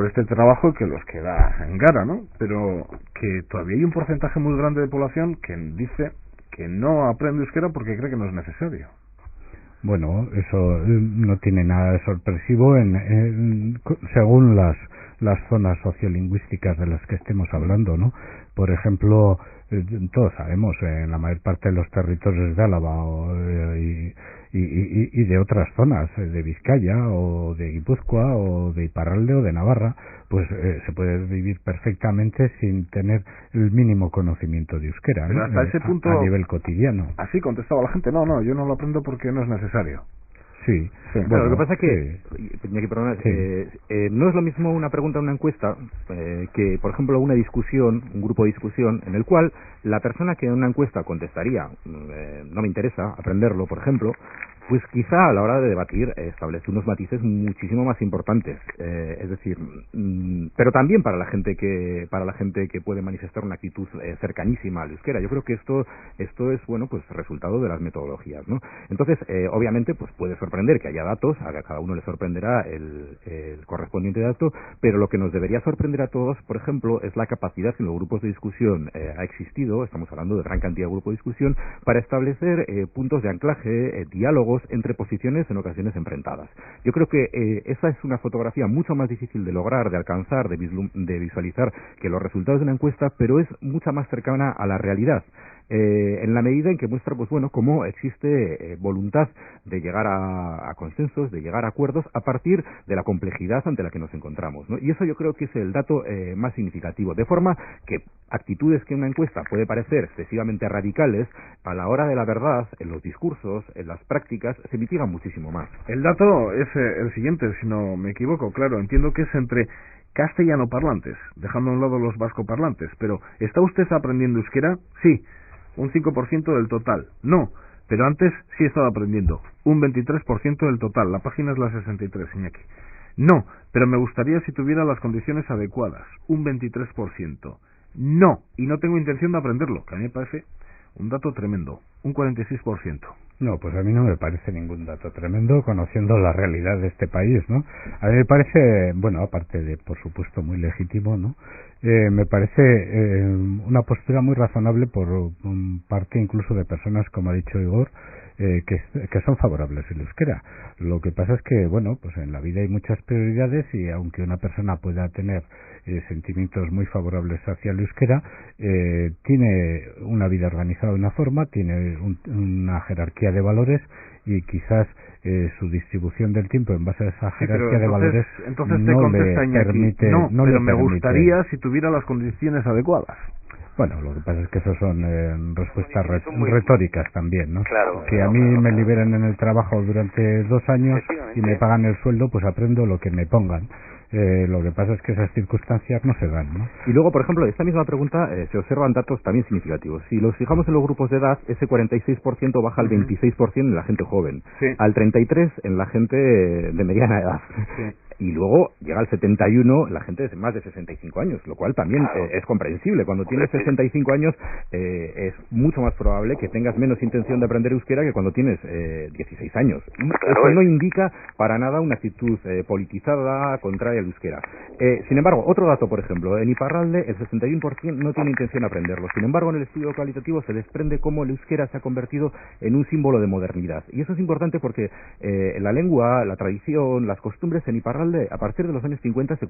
este trabajo que los que da en Gara, ¿no? Pero que todavía hay un porcentaje muy grande de población que dice que no aprende euskera porque cree que no es necesario. Bueno, eso no tiene nada de sorpresivo según las zonas sociolingüísticas de las que estemos hablando, ¿no? Por ejemplo, todos sabemos, en la mayor parte de los territorios de Álava y de otras zonas, de Vizcaya o de Guipúzcoa o de Iparralde o de Navarra, pues se puede vivir perfectamente sin tener el mínimo conocimiento de euskera, pero ¿no? hasta ese punto, a nivel cotidiano. Así contestaba la gente, no, yo no lo aprendo porque no es necesario. Sí. Bueno, lo que pasa es que, Iñaki, perdona, no es lo mismo una pregunta en una encuesta que, por ejemplo, una discusión, un grupo de discusión, en el cual la persona que en una encuesta contestaría, no me interesa aprenderlo, por ejemplo, pues quizá a la hora de debatir establece unos matices muchísimo más importantes, es decir, pero también para la gente que puede manifestar una actitud cercanísima al euskera. Yo creo que esto es, bueno, pues resultado de las metodologías, ¿no? Entonces, obviamente, pues puede sorprender que haya datos, a cada uno le sorprenderá el correspondiente dato, pero lo que nos debería sorprender a todos, por ejemplo, es la capacidad que en los grupos de discusión ha existido, estamos hablando de gran cantidad de grupos de discusión, para establecer puntos de anclaje, diálogos entre posiciones en ocasiones enfrentadas. Yo creo que esa es una fotografía mucho más difícil de lograr, de alcanzar, de visualizar que los resultados de una encuesta, pero es mucho más cercana a la realidad. En la medida en que muestra, pues bueno, cómo existe voluntad de llegar a consensos, de llegar a acuerdos a partir de la complejidad ante la que nos encontramos, ¿no? Y eso yo creo que es el dato más significativo, de forma que actitudes que en una encuesta puede parecer excesivamente radicales, a la hora de la verdad, en los discursos, en las prácticas, se mitigan muchísimo más. El dato es el siguiente, si no me equivoco, claro, entiendo que es entre castellano parlantes, dejando a un lado los vasco parlantes, pero ¿está usted aprendiendo euskera? Sí. Un 5% del total. No, pero antes sí estaba aprendiendo. Un 23% del total. La página es la 63, Iñaki. No, pero me gustaría si tuviera las condiciones adecuadas. Un 23%. No, y no tengo intención de aprenderlo, que a mí me parece un dato tremendo. Un 46%. No, pues a mí no me parece ningún dato tremendo, conociendo la realidad de este país, ¿no? A mí me parece, bueno, aparte de, por supuesto, muy legítimo, ¿no? Me parece una postura muy razonable por parte incluso de personas, como ha dicho Igor, que son favorables al euskera. Lo que pasa es que, bueno, pues en la vida hay muchas prioridades y aunque una persona pueda tener sentimientos muy favorables hacia el euskera, tiene una vida organizada de una forma, tiene una jerarquía de valores y quizás su distribución del tiempo en base a esa jerarquía de valores entonces no le permite. No, pero me gustaría si tuviera las condiciones adecuadas. Bueno, lo que pasa es que eso son respuestas retóricas también, ¿no? Claro. Si a mí me liberan en el trabajo durante 2 años y me pagan el sueldo, pues aprendo lo que me pongan. Lo que pasa es que esas circunstancias no se dan, ¿no? Y luego, por ejemplo, esta misma pregunta se observan datos también significativos. Si los fijamos en los grupos de edad, ese 46% baja al 26% en la gente joven, al 33% en la gente de mediana edad. Sí. Y luego llega al 71 la gente de más de 65 años, lo cual también es comprensible. Cuando tienes 65 años es mucho más probable que tengas menos intención de aprender euskera que cuando tienes 16 años. Y eso no indica para nada una actitud politizada contraria al euskera. Sin embargo, otro dato, por ejemplo, en Iparralde el 61% no tiene intención de aprenderlo. Sin embargo, en el estudio cualitativo se desprende cómo el euskera se ha convertido en un símbolo de modernidad. Y eso es importante porque la lengua, la tradición, las costumbres en Iparralde a partir de los años 50 se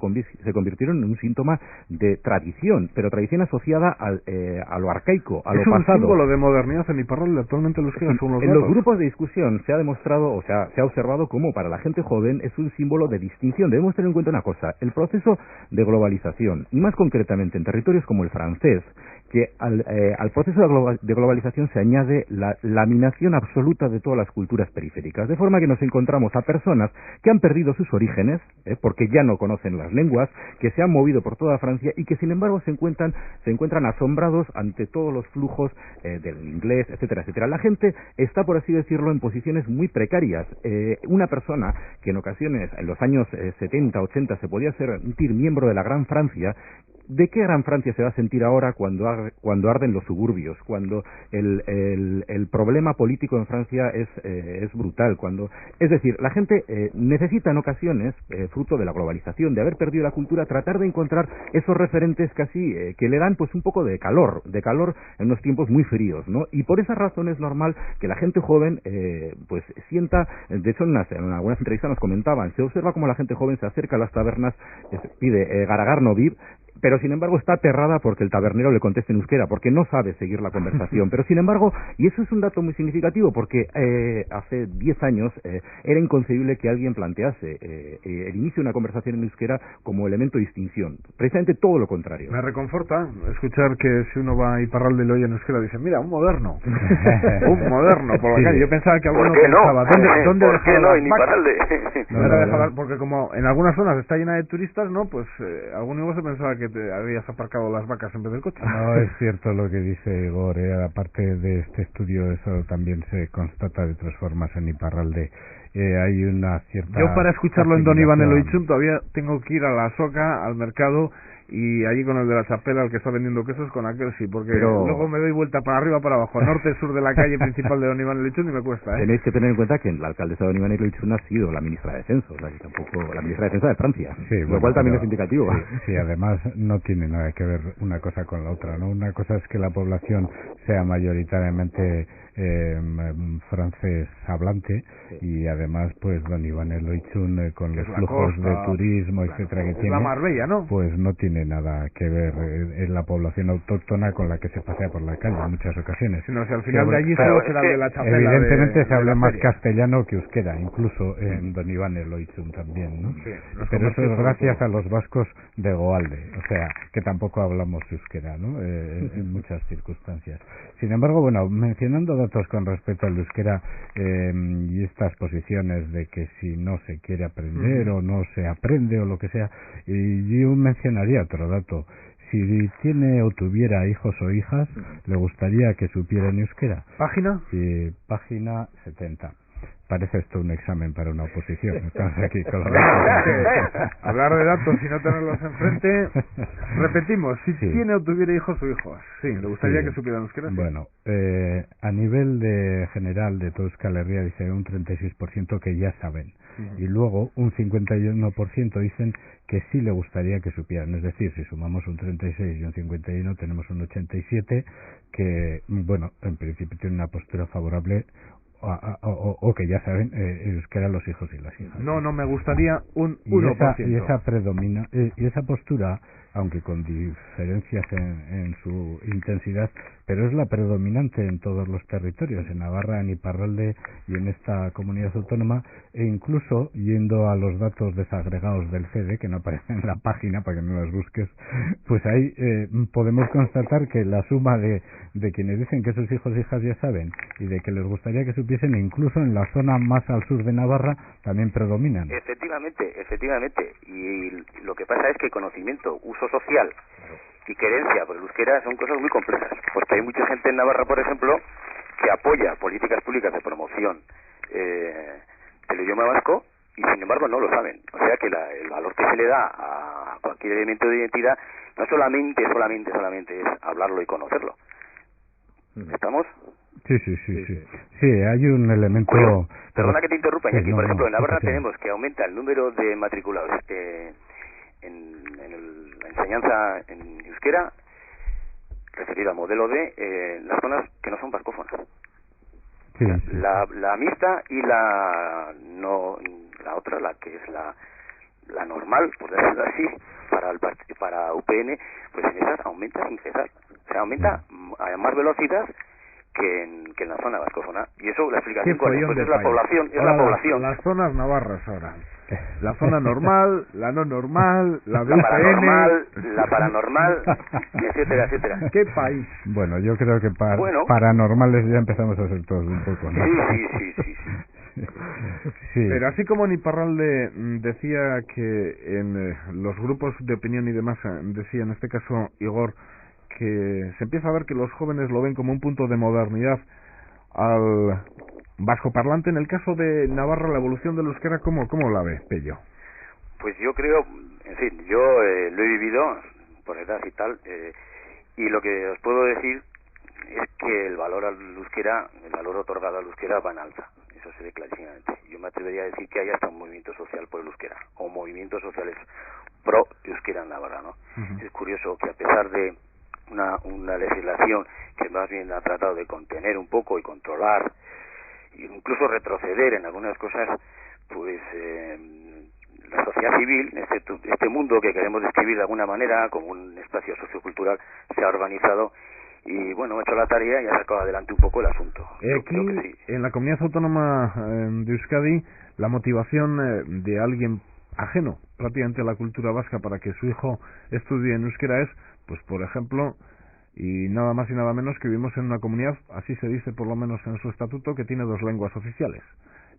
convirtieron en un síntoma de tradición, pero tradición asociada a lo arcaico, a lo pasado. Es un símbolo de modernidad en Iparralde actualmente los euskera son los En los grupos de discusión se ha demostrado, o sea, se ha observado cómo para la gente joven es un símbolo de distinción. Debemos tener en cuenta una cosa, el proceso de globalización, y más concretamente en territorios como el francés, que al proceso de globalización se añade la laminación absoluta de todas las culturas periféricas, de forma que nos encontramos a personas que han perdido sus orígenes, porque ya no conocen las lenguas, que se han movido por toda Francia y que sin embargo se encuentran asombrados ante todos los flujos del inglés, etcétera, etcétera. La gente está, por así decirlo, en posiciones muy precarias. Una persona que en ocasiones, en los años 70, 80, se podía sentir miembro de la Gran Francia, ¿de qué Gran Francia se va a sentir ahora cuando arden los suburbios? Cuando el problema político en Francia es brutal. Es decir, la gente necesita en ocasiones, fruto de la globalización, de haber perdido la cultura, tratar de encontrar esos referentes casi que le dan pues un poco de calor en unos tiempos muy fríos, ¿no? Y por esa razón es normal que la gente joven pues sienta, de hecho en algunas entrevistas nos comentaban, se observa como la gente joven se acerca a las tabernas, pide Garagar no viv, pero sin embargo está aterrada porque el tabernero le conteste en euskera, porque no sabe seguir la conversación. Pero sin embargo, y eso es un dato muy significativo, porque hace 10 años era inconcebible que alguien plantease el inicio de una conversación en euskera como elemento de distinción. Precisamente todo lo contrario. Me reconforta escuchar que si uno va a Iparralde y lo oye en euskera, dice, mira, un moderno. Un moderno por la calle. Yo pensaba que alguno pensaba, ¿dónde dejar las vacas? Porque como en algunas zonas está llena de turistas, ¿no? Pues alguno igual se pensaba que te habías aparcado las vacas en vez del coche. No, es cierto lo que dice Igor, aparte de este estudio, eso también se constata de otras formas en Iparralde. Hay una cierta... Yo para escucharlo en Don Iván Eloitzun todavía tengo que ir a la Soca, al mercado, y allí con el de la chapela, el que está vendiendo quesos, con aquel sí, porque luego me doy vuelta para arriba, para abajo, norte, sur de la calle principal de Don Iván Eloitzun y me cuesta, Tenéis que tener en cuenta que la alcaldesa de Don Iván Eloitzun ha sido la ministra de Defensa, o sea, que tampoco la ministra de Defensa de Francia, lo cual también es indicativo. Sí, además no tiene nada que ver una cosa con la otra, ¿no? Una cosa es que la población sea mayoritariamente francés hablante y además pues Don Iván Eloitzun con los flujos de turismo, etcétera, que tiene, la Marbella, ¿no? Pues no tiene nada que ver en la población autóctona con la que se pasea por la calle en muchas ocasiones. Sino si al final de allí solo será de la chapela. Evidentemente se habla más castellano que euskera, incluso en Don Iván Eloitzun también, ¿no? Sí, pero eso es gracias a los vascos de Goalde, o sea, que tampoco hablamos euskera, ¿no? En muchas circunstancias. Sin embargo, bueno, mencionando datos con respecto al euskera y estas posiciones de que si no se quiere aprender o no se aprende o lo que sea, y yo mencionaría otro dato. Si tiene o tuviera hijos o hijas, le gustaría que supieran euskera. ¿Página? Sí, página 70. Parece esto un examen para una oposición. Estamos aquí con hablar de datos y no tenerlos enfrente. Repetimos, si tiene o tuviera hijos o hijos. Sí, le gustaría que supieran euskera. Bueno, a nivel de general de todo Euskal Herria dice un 36% que ya saben. Y luego un 51% dicen que sí le gustaría que supieran. Es decir, si sumamos un 36 y un 51 tenemos un 87 que, bueno, en principio tiene una postura favorable o que ya saben euskera los hijos y las hijas. No me gustaría un 1%. Y esa postura, aunque con diferencias en su intensidad, pero es la predominante en todos los territorios, en Navarra, en Iparralde y en esta comunidad autónoma, e incluso yendo a los datos desagregados del CEDE, que no aparecen en la página para que no las busques, pues ahí podemos constatar que la suma de quienes dicen que sus hijos e hijas ya saben y de que les gustaría que supiesen, incluso en la zona más al sur de Navarra, también predominan. Efectivamente. Y lo que pasa es que conocimiento, uso social y querencia por el euskera son cosas muy complejas, porque hay mucha gente en Navarra, por ejemplo, que apoya políticas públicas de promoción del idioma vasco y sin embargo no lo saben. O sea que el valor que se le da a cualquier elemento de identidad no solamente es hablarlo y conocerlo. ¿Estamos? Sí, hay un elemento... Bueno, perdona que te interrumpa, Iñaki. Sí, por ejemplo, en Navarra tenemos que aumenta el número de matriculados en la enseñanza en euskera, referido al modelo D, las zonas que no son vascófonas. Sí. La mixta y la otra, la que es la normal, por decirlo así, para UPN, pues en esas aumenta sin cesar. O sea, aumenta a más velocidad que en la zona vascófona. Y eso, la explicación cuál es, pues es la población, Las zonas navarras ahora. La zona normal, la no normal, la la paranormal, la paranormal, etcétera. ¿Qué país? Bueno, yo creo que paranormales ya empezamos a ser todos un poco, ¿no? Sí. Sí. Pero así como en Iparralde decía que en los grupos de opinión y demás, decía en este caso Igor, que se empieza a ver que los jóvenes lo ven como un punto de modernidad al vascoparlante. En el caso de Navarra, la evolución del euskera, ¿cómo la ve, Pello? Pues yo creo, en fin, yo lo he vivido por edad y tal, y lo que os puedo decir es que el valor al euskera, el valor otorgado al euskera va en alza. Eso se ve clarísimamente. Yo me atrevería a decir que hay hasta un movimiento social por el euskera, o movimientos sociales pro euskera en Navarra, ¿no? Uh-huh. Es curioso que a pesar de una legislación que más bien ha tratado de contener un poco y controlar, e incluso retroceder en algunas cosas, pues la sociedad civil, este mundo que queremos describir de alguna manera como un espacio sociocultural, se ha organizado y bueno, ha hecho la tarea y ha sacado adelante un poco el asunto. Aquí, sí. En la comunidad autónoma de Euskadi, la motivación de alguien ajeno prácticamente a la cultura vasca para que su hijo estudie en euskera es, pues por ejemplo, y nada más y nada menos que vivimos en una comunidad, así se dice por lo menos en su estatuto, que tiene dos lenguas oficiales,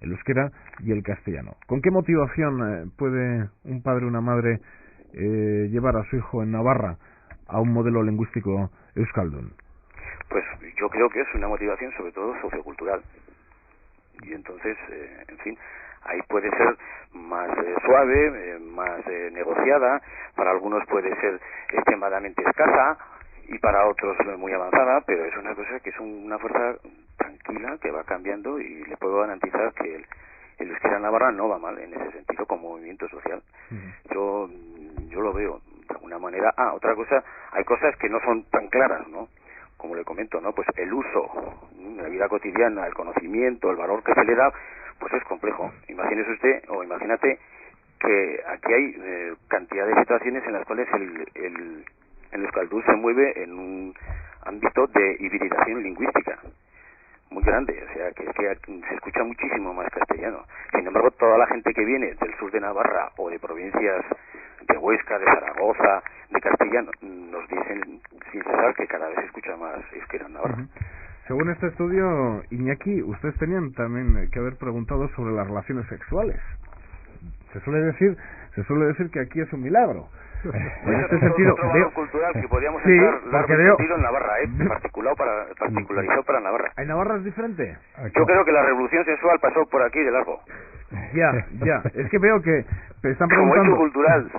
el euskera y el castellano. ¿Con qué motivación puede un padre o una madre llevar a su hijo en Navarra a un modelo lingüístico euskaldun? Pues yo creo que es una motivación sobre todo sociocultural. Y entonces, en fin, ahí puede ser más suave, más negociada, para algunos puede ser extremadamente escasa y para otros muy avanzada, pero es una cosa que es una fuerza tranquila que va cambiando y le puedo garantizar que el euskera en Navarra no va mal en ese sentido como movimiento social. Yo lo veo de alguna manera. Otra cosa, hay cosas que no son tan claras, ¿no? Como le comento, ¿no? Pues el uso en la vida cotidiana, el conocimiento, el valor que se le da, pues es complejo. Imagínese usted, o imagínate, que aquí hay cantidad de situaciones en las cuales el euskaldun se mueve en un ámbito de hibridación lingüística muy grande, o sea, que se escucha muchísimo más castellano. Sin embargo, toda la gente que viene del sur de Navarra o de provincias de Huesca, de Zaragoza, de Castellano, nos dicen sin cesar que cada vez se escucha más euskera en Navarra. Según este estudio, Iñaki, ustedes tenían también que haber preguntado sobre las relaciones sexuales. Se suele decir que aquí es un milagro. En este sentido, otro valor cultural que podíamos entrar largo sentido en Navarra, particularizado para Navarra. ¿En Navarra es diferente? Yo creo que la revolución sexual pasó por aquí de largo. Ya. Es que veo que están preguntando. Como hecho cultural.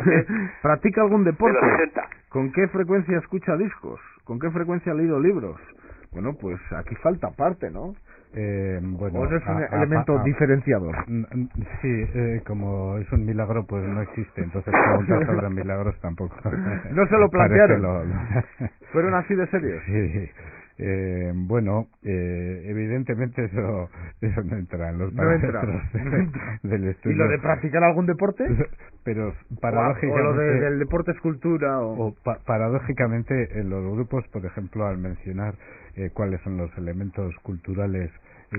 ¿Practica algún deporte? De los 60. ¿Con qué frecuencia escucha discos? ¿Con qué frecuencia ha leído libros? Bueno, pues aquí falta parte, ¿no? Bueno, ¿o no es un elemento diferenciador? Sí, como es un milagro, pues no existe. Entonces preguntar sobre milagros tampoco. No se lo plantearon. Fueron así de serios. Evidentemente eso no entra en los parámetros del estudio. ¿Y lo de practicar algún deporte? Pero paradójicamente... O lo del deporte es cultura, paradójicamente en los grupos, por ejemplo, al mencionar cuáles son los elementos culturales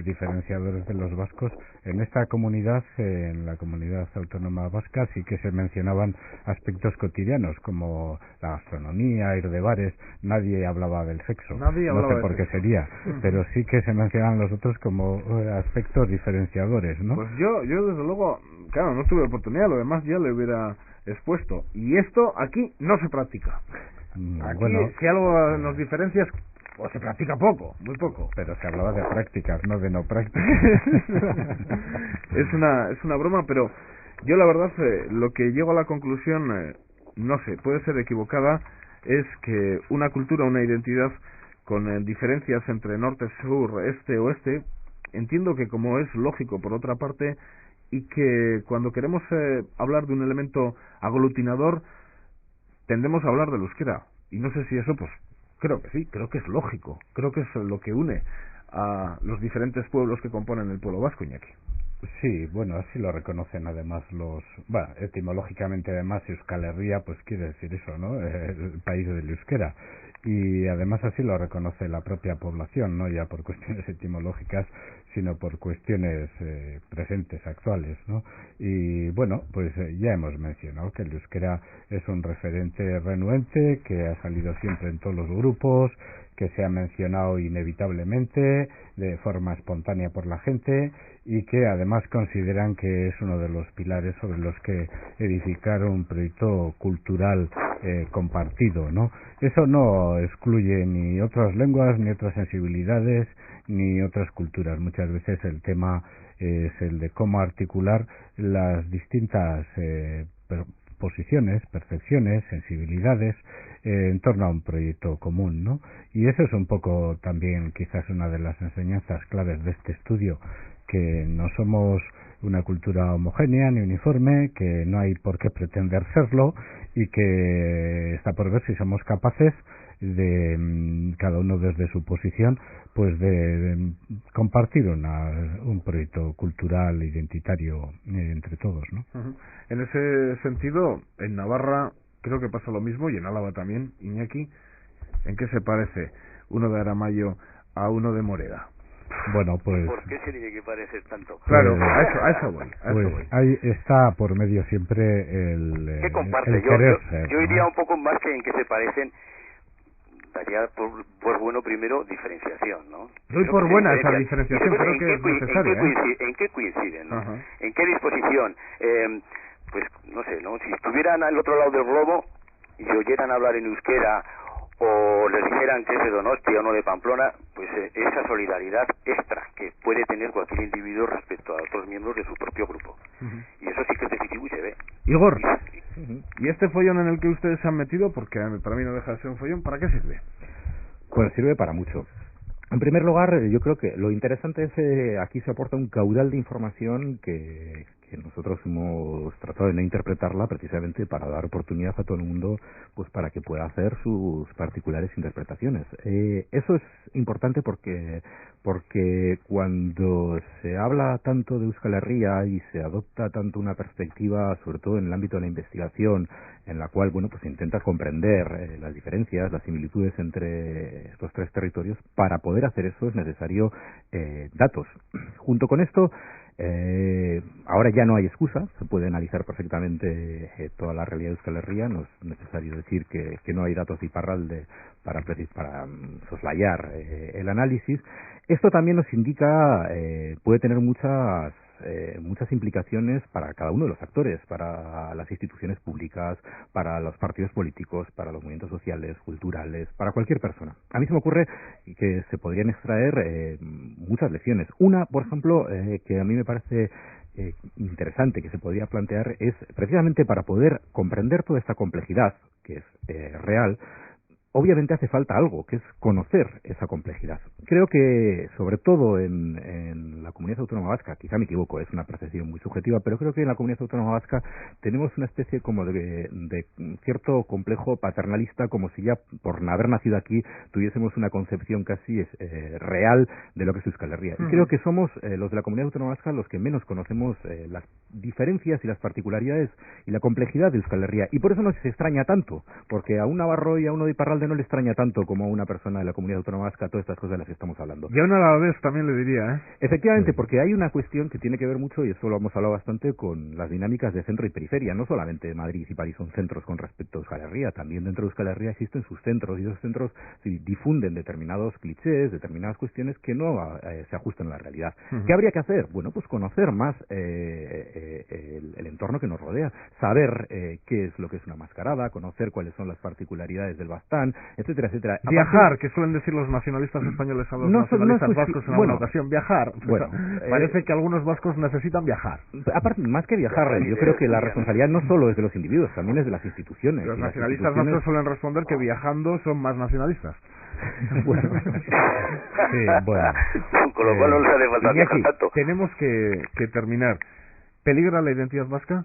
diferenciadores de los vascos, en esta comunidad, en la comunidad autónoma vasca, sí que se mencionaban aspectos cotidianos como la gastronomía, ir de bares. Nadie hablaba del sexo, no sé por qué sería, pero sí que se mencionaban los otros como aspectos diferenciadores, ¿no? Pues yo desde luego, claro, no tuve oportunidad, lo demás ya le hubiera expuesto, y esto aquí no se practica. Aquí, si algo nos diferencia, o se practica poco, muy poco. Pero se hablaba de prácticas, no de no prácticas. es una broma, pero yo la verdad lo que llego a la conclusión, no sé, puede ser equivocada, es que una cultura, una identidad con diferencias entre norte, sur, este, oeste, entiendo que como es lógico por otra parte, y que cuando queremos hablar de un elemento aglutinador, tendemos a hablar del euskera, y no sé si eso pues creo que sí, creo que es lógico, creo que es lo que une a los diferentes pueblos que componen el pueblo vasco, Iñaki. Sí, bueno, así lo reconocen además etimológicamente además Euskal Herria pues quiere decir eso, ¿no? El país del euskera. Y además así lo reconoce la propia población, no ya por cuestiones etimológicas, sino por cuestiones presentes, actuales, ¿no? Y bueno, pues ya hemos mencionado que el euskera es un referente renuente, que ha salido siempre en todos los grupos, que se ha mencionado inevitablemente, de forma espontánea por la gente, y que además consideran que es uno de los pilares sobre los que edificar un proyecto cultural compartido, ¿no? Eso no excluye ni otras lenguas, ni otras sensibilidades, ni otras culturas. Muchas veces el tema es el de cómo articular las distintas posiciones, percepciones, sensibilidades en torno a un proyecto común, ¿no? Y eso es un poco también quizás una de las enseñanzas claves de este estudio, que no somos una cultura homogénea ni uniforme, que no hay por qué pretender serlo y que está por ver si somos capaces de, cada uno desde su posición, pues de compartir un proyecto cultural identitario entre todos, ¿no? Uh-huh. En ese sentido, en Navarra creo que pasa lo mismo, y en Álava también, Iñaki. ¿En qué se parece uno de Aramayo a uno de Moreda? Bueno, pues... ¿Por qué se tiene que parecer tanto? Claro, a eso voy. Ahí está por medio siempre el ¿qué comparte? el querer ser, yo iría un poco más que en que se parecen, daría por bueno primero diferenciación, ¿no? Doy por buena esa diferenciación, creo que es necesaria. ¿En qué coinciden, no? Uh-huh. ¿En qué disposición? Pues no sé, ¿no? Si estuvieran al otro lado del globo y oyeran hablar en euskera, o les dijeran que es de Donostia o no de Pamplona, pues esa solidaridad extra que puede tener cualquier individuo respecto a otros miembros de su propio grupo. Uh-huh. Y eso sí que es decisivo y se ve. Igor, ¿y este follón en el que ustedes se han metido, porque para mí no deja de ser un follón, para qué sirve? Pues sirve para mucho. En primer lugar, yo creo que lo interesante es aquí se aporta un caudal de información que nosotros hemos tratado de no interpretarla precisamente para dar oportunidad a todo el mundo, pues para que pueda hacer sus particulares interpretaciones. Eso es importante porque cuando se habla tanto de Euskal Herria y se adopta tanto una perspectiva, sobre todo en el ámbito de la investigación, en la cual, bueno, pues se intenta comprender las diferencias, las similitudes entre estos tres territorios, para poder hacer eso es necesario datos. Junto con esto, ahora ya no hay excusa, se puede analizar perfectamente toda la realidad de Euskal Herria, no es necesario decir que no hay datos de Iparralde para soslayar el análisis. Esto también nos indica, puede tener muchas implicaciones para cada uno de los actores, para las instituciones públicas, para los partidos políticos, para los movimientos sociales, culturales, para cualquier persona. A mí se me ocurre que se podrían extraer muchas lecciones. Una, por ejemplo, que a mí me parece interesante, que se podría plantear, es precisamente para poder comprender toda esta complejidad, que es real, obviamente hace falta algo, que es conocer esa complejidad. Creo que, sobre todo en la Comunidad Autónoma Vasca, quizá me equivoco, es una percepción muy subjetiva, pero creo que en la Comunidad Autónoma Vasca tenemos una especie como de cierto complejo paternalista, como si ya por haber nacido aquí tuviésemos una concepción casi real de lo que es Euskal Herria. Y creo que somos los de la Comunidad Autónoma Vasca los que menos conocemos las diferencias y las particularidades y la complejidad de Euskal Herria. Y por eso nos extraña tanto, porque a un navarro y a uno de Iparralde no le extraña tanto como a una persona de la Comunidad Autónoma Vasca todas estas cosas de las que estamos hablando. Y a una a la vez también le diría, ¿eh? Efectivamente, porque hay una cuestión que tiene que ver mucho, y esto lo hemos hablado bastante, con las dinámicas de centro y periferia. No solamente Madrid y París son centros con respecto a Euskal Herria, también dentro de Euskal Herria existen sus centros, y esos centros difunden determinados clichés, determinadas cuestiones que no se ajustan a la realidad. ¿Qué habría que hacer? Bueno, pues conocer más el entorno que nos rodea, saber qué es lo que es una mascarada, conocer cuáles son las particularidades del Bastán, etcétera, etcétera. Viajar, que suelen decir los nacionalistas españoles a los nacionalistas vascos en alguna ocasión, viajar. Bueno, parece que algunos vascos necesitan viajar. Aparte, más que viajar, yo creo que la responsabilidad no solo es de los individuos, también es de las instituciones. Los nacionalistas vascos suelen responder que viajando son más nacionalistas. Bueno, sí, bueno. Con lo cual no les hace falta viajar tanto. Tenemos que terminar. ¿Peligra la identidad vasca?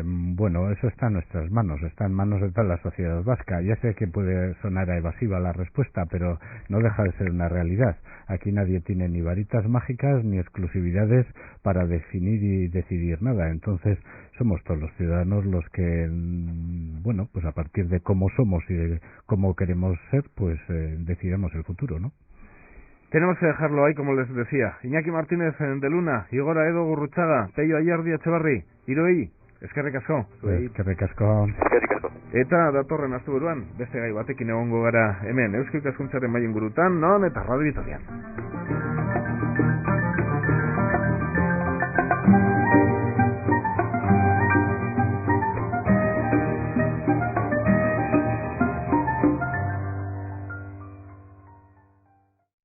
Bueno, eso está en nuestras manos, está en manos de toda la sociedad vasca. Ya sé que puede sonar evasiva la respuesta, pero no deja de ser una realidad. Aquí nadie tiene ni varitas mágicas ni exclusividades para definir y decidir nada. Entonces, somos todos los ciudadanos los que, bueno, pues a partir de cómo somos y de cómo queremos ser, pues decidamos el futuro, ¿no? Tenemos que dejarlo ahí, como les decía. Iñaki Martínez de Luna, Igor Aedo Gurruchaga, Peio Ayardi Etxebarri, Iroi, eskerrik asko. Eskerrik asko. Eta datorren asteburuan beste gai batekin egongo gara hemen Euskal Ikaskuntzaren maila ingurutan, non eta Radio Vitorian.